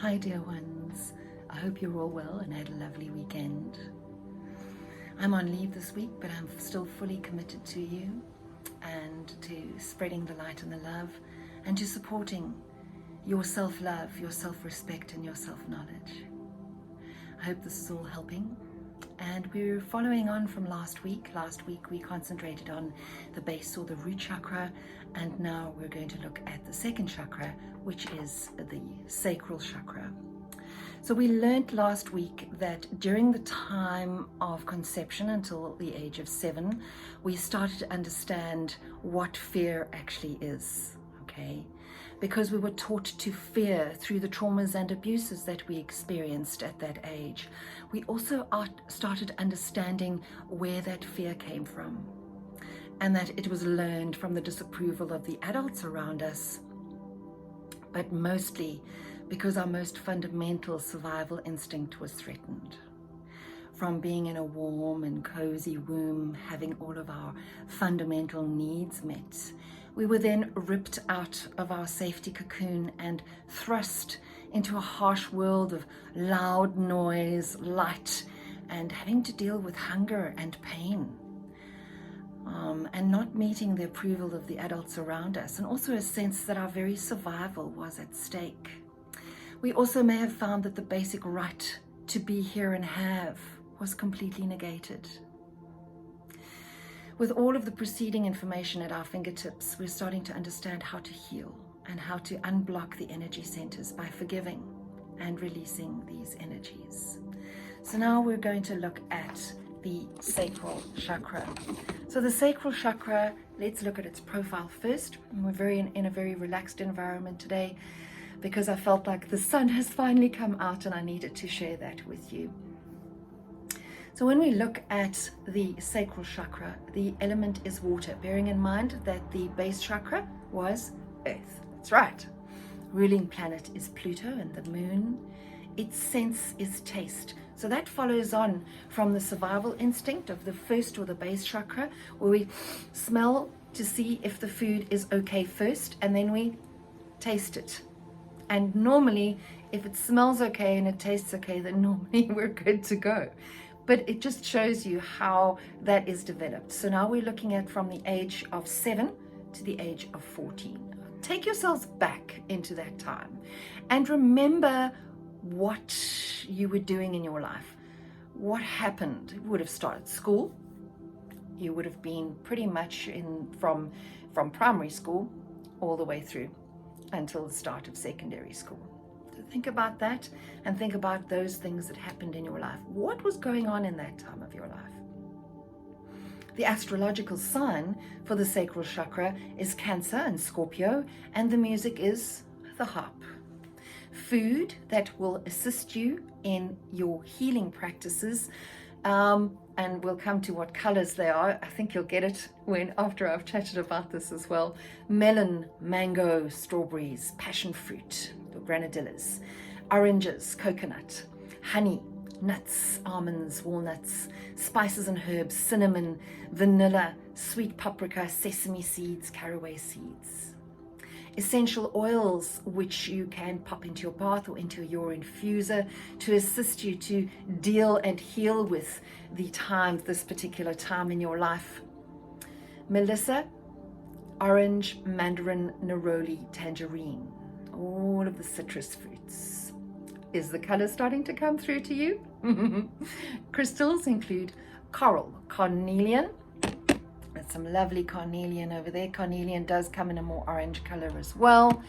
Hi dear ones, I hope you're all well and had a lovely weekend. I'm on leave this week, but I'm still fully committed to you and to spreading the light and the love and to supporting your self-love, your self-respect and your self-knowledge. I hope this is all helping. And we're following on from last week. Last week we concentrated on the base or the root chakra, and now we're going to look at the second chakra, which is the sacral chakra. So we learned last week that during the time of conception until the age of 7, we started to understand what fear actually is, okay? Because we were taught to fear through the traumas and abuses that we experienced at that age. We also started understanding where that fear came from, and that it was learned from the disapproval of the adults around us, but mostly because our most fundamental survival instinct was threatened. From being in a warm and cozy womb, having all of our fundamental needs met, we were then ripped out of our safety cocoon and thrust into a harsh world of loud noise, light, and having to deal with hunger and pain, and not meeting the approval of the adults around us, and also a sense that our very survival was at stake. We also may have found that the basic right to be here and have was completely negated. With all of the preceding information at our fingertips, we're starting to understand how to heal and how to unblock the energy centers by forgiving and releasing these energies. So now we're going to look at the sacral chakra. So the sacral chakra, let's look at its profile first. We're in a very relaxed environment today because I felt like the sun has finally come out and I needed to share that with you. So when we look at the sacral chakra, the element is water, bearing in mind that the base chakra was earth. That's right. Ruling planet is Pluto and the moon. Its sense is taste. So that follows on from the survival instinct of the first or the base chakra, where we smell to see if the food is okay first, and then we taste it. And normally, if it smells okay and it tastes okay, then normally we're good to go. But it just shows you how that is developed. So now we're looking at from the age of 7 to the age of 14. Take yourselves back into that time and remember what you were doing in your life. What happened? You would have started school. You would have been pretty much from primary school all the way through until the start of secondary school. Think about that and think about those things that happened in your life. What was going on in that time of your life? The astrological sign for the sacral chakra is Cancer and Scorpio, and the music is the harp. Food that will assist you in your healing practices, and we'll come to what colors they are. I think you'll get it after I've chatted about this as well. Melon, mango, strawberries, passion fruit, granadillas, oranges, coconut, honey, nuts, almonds, walnuts, spices and herbs, cinnamon, vanilla, sweet paprika, sesame seeds, caraway seeds. Essential oils, which you can pop into your bath or into your infuser to assist you to deal and heal with this particular time in your life. Melissa, orange, mandarin, neroli, tangerine. All of the citrus fruits. Is the color starting to come through to you? Crystals include coral, carnelian. There's some lovely carnelian over there. Carnelian does come in a more orange color as well.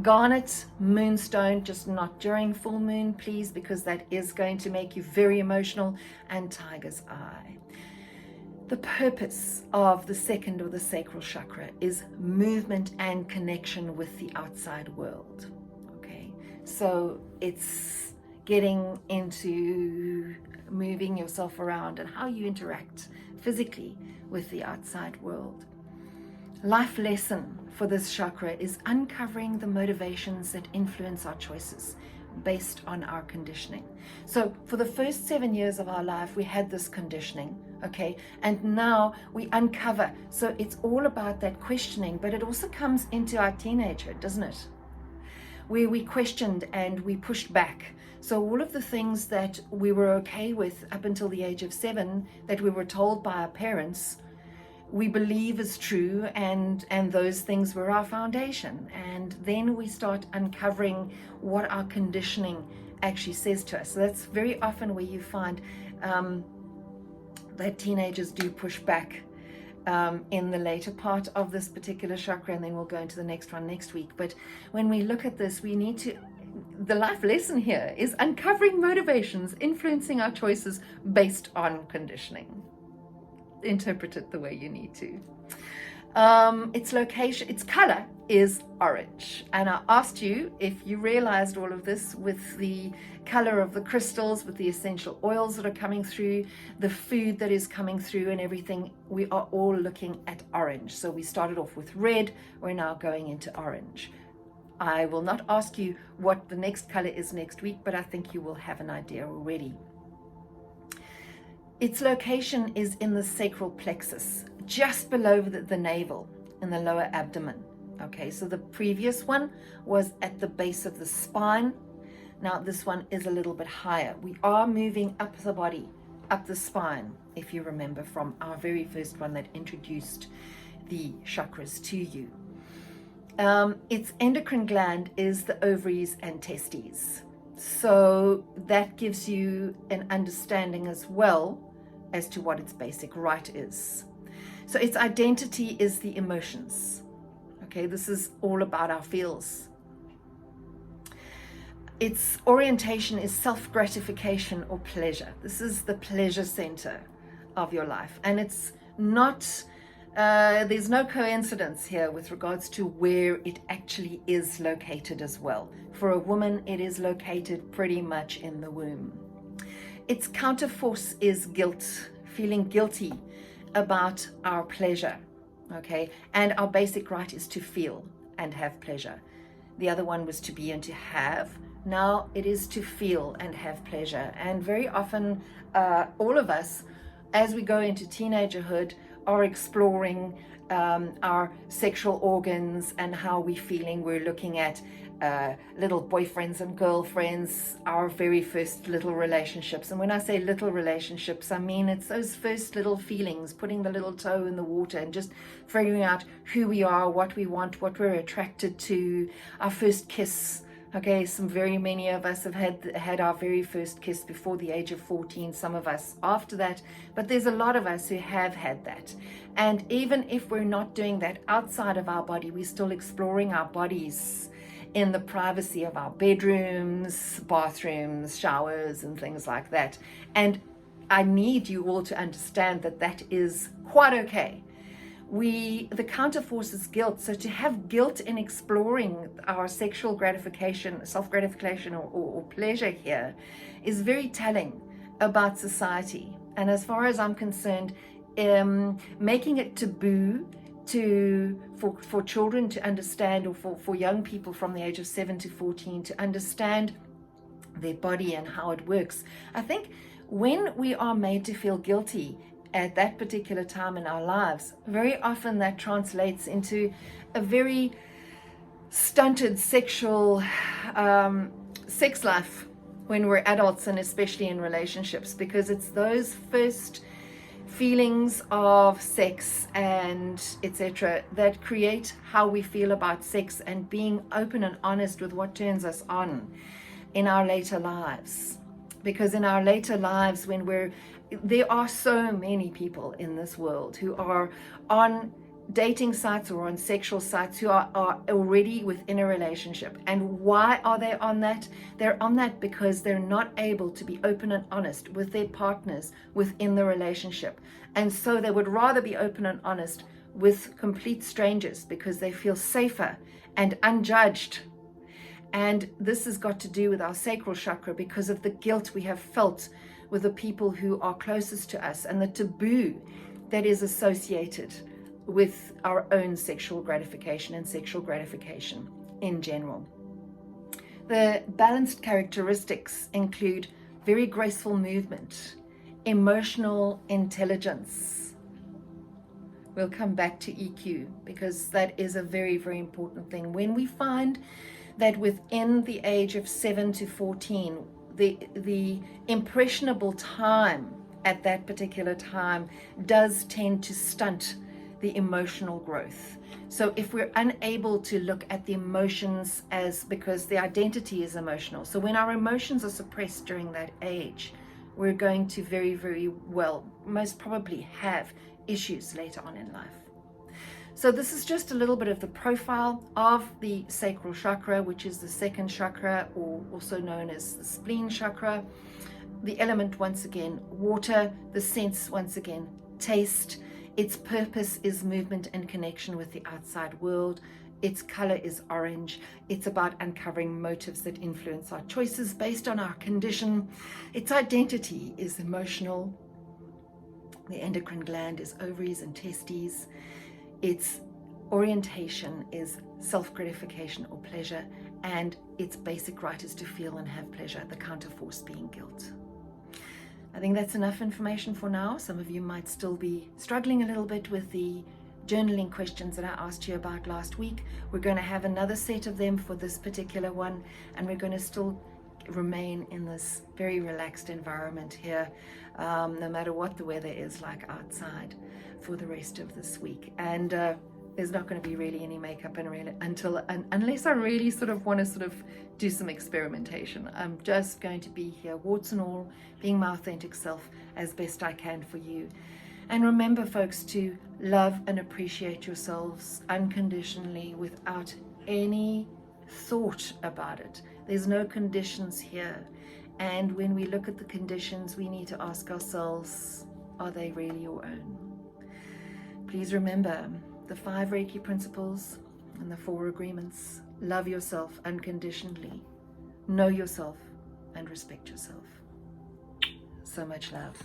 Garnet, moonstone, just not during full moon, please, because that is going to make you very emotional, and tiger's eye. The purpose of the second or the sacral chakra is movement and connection with the outside world. Okay, so it's getting into moving yourself around and how you interact physically with the outside world. Life lesson for this chakra is uncovering the motivations that influence our choices based on our conditioning. So for the first 7 years of our life, we had this conditioning, okay? And now we uncover. So it's all about that questioning, but it also comes into our teenagehood, doesn't it? where we questioned and we pushed back. So all of the things that we were okay with up until the age of 7 that we were told by our parents, we believe is true, and those things were our foundation. And then we start uncovering what our conditioning actually says to us. So that's very often where you find that teenagers do push back in the later part of this particular chakra, and then we'll go into the next one next week. But when we look at this, we need to, the life lesson here is uncovering motivations influencing our choices based on conditioning. Interpret it the way you need to. Its location, its color is orange. And I asked you if you realized all of this with the color of the crystals, with the essential oils that are coming through, the food that is coming through, and everything. We are all looking at orange. So we started off with red, we're now going into orange. I will not ask you what the next color is next week, but I think you will have an idea already. Its location is in the sacral plexus, just below the navel, in the lower abdomen. Okay, so the previous one was at the base of the spine. Now this one is a little bit higher. We are moving up the body, up the spine, if you remember from our very first one that introduced the chakras to you. Its endocrine gland is the ovaries and testes. So that gives you an understanding as well as to what its basic right is. So its identity is the emotions. Okay, this is all about our feels. Its orientation is self-gratification or pleasure. This is the pleasure center of your life. And it's not, there's no coincidence here with regards to where it actually is located as well. For a woman, it is located pretty much in the womb. Its counterforce is guilt, feeling guilty about our pleasure, okay? And our basic right is to feel and have pleasure. The other one was to be and to have. Now it is to feel and have pleasure. And very often, all of us, as we go into teenagerhood, are exploring our sexual organs and how we're feeling. We're looking at little boyfriends and girlfriends, our very first little relationships. And when I say little relationships, I mean it's those first little feelings, putting the little toe in the water and just figuring out who we are, what we want, what we're attracted to, our first kiss. Okay, very many of us have had our very first kiss before the age of 14, some of us after that, but there's a lot of us who have had that. And even if we're not doing that outside of our body, we're still exploring our bodies in the privacy of our bedrooms, bathrooms, showers, and things like that. And I need you all to understand that that is quite okay. The counterforce is guilt. So to have guilt in exploring our sexual gratification, self-gratification or pleasure here is very telling about society. And as far as I'm concerned, making it taboo for children to understand, or for young people from the age of 7 to 14 to understand their body and how it works. I think when we are made to feel guilty at that particular time in our lives, very often that translates into a very stunted sexual sex life when we're adults, and especially in relationships, because it's those first feelings of sex and etc. that create how we feel about sex and being open and honest with what turns us on in our later lives. Because in our later lives, there are so many people in this world who are on dating sites or on sexual sites who are already within a relationship. And why are they on that? They're on that because they're not able to be open and honest with their partners within the relationship. And so they would rather be open and honest with complete strangers because they feel safer and unjudged. And this has got to do with our sacral chakra because of the guilt we have felt with the people who are closest to us and the taboo that is associated with our own sexual gratification and sexual gratification in general. The balanced characteristics include very graceful movement, emotional intelligence. We'll come back to EQ because that is a very, very important thing. When we find that within the age of 7 to 14, the impressionable time at that particular time does tend to stunt the emotional growth. So if we're unable to look at the emotions as, because the identity is emotional, so when our emotions are suppressed during that age, we're going to very, very well, most probably have issues later on in life. So this is just a little bit of the profile of the sacral chakra, which is the second chakra, or also known as the spleen chakra. The element, once again, water. The sense, once again, taste. Its purpose is movement and connection with the outside world. Its color is orange. It's about uncovering motives that influence our choices based on our condition. Its identity is emotional. The endocrine gland is ovaries and testes. Its orientation is self-gratification or pleasure, and its basic right is to feel and have pleasure, the counterforce being guilt. I think that's enough information for now. Some of you might still be struggling a little bit with the journaling questions that I asked you about last week. We're going to have another set of them for this particular one, and we're going to still remain in this very relaxed environment here, no matter what the weather is like outside, for the rest of this week. And there's not going to be really any makeup unless I really sort of want to sort of do some experimentation. I'm just going to be here, warts and all, being my authentic self as best I can for you. And remember, folks, to love and appreciate yourselves unconditionally without any thought about it. There's no conditions here. And when we look at the conditions, we need to ask ourselves, are they really your own? Please remember the 5 Reiki principles and the 4 agreements. Love yourself unconditionally. Know yourself and respect yourself. So much love.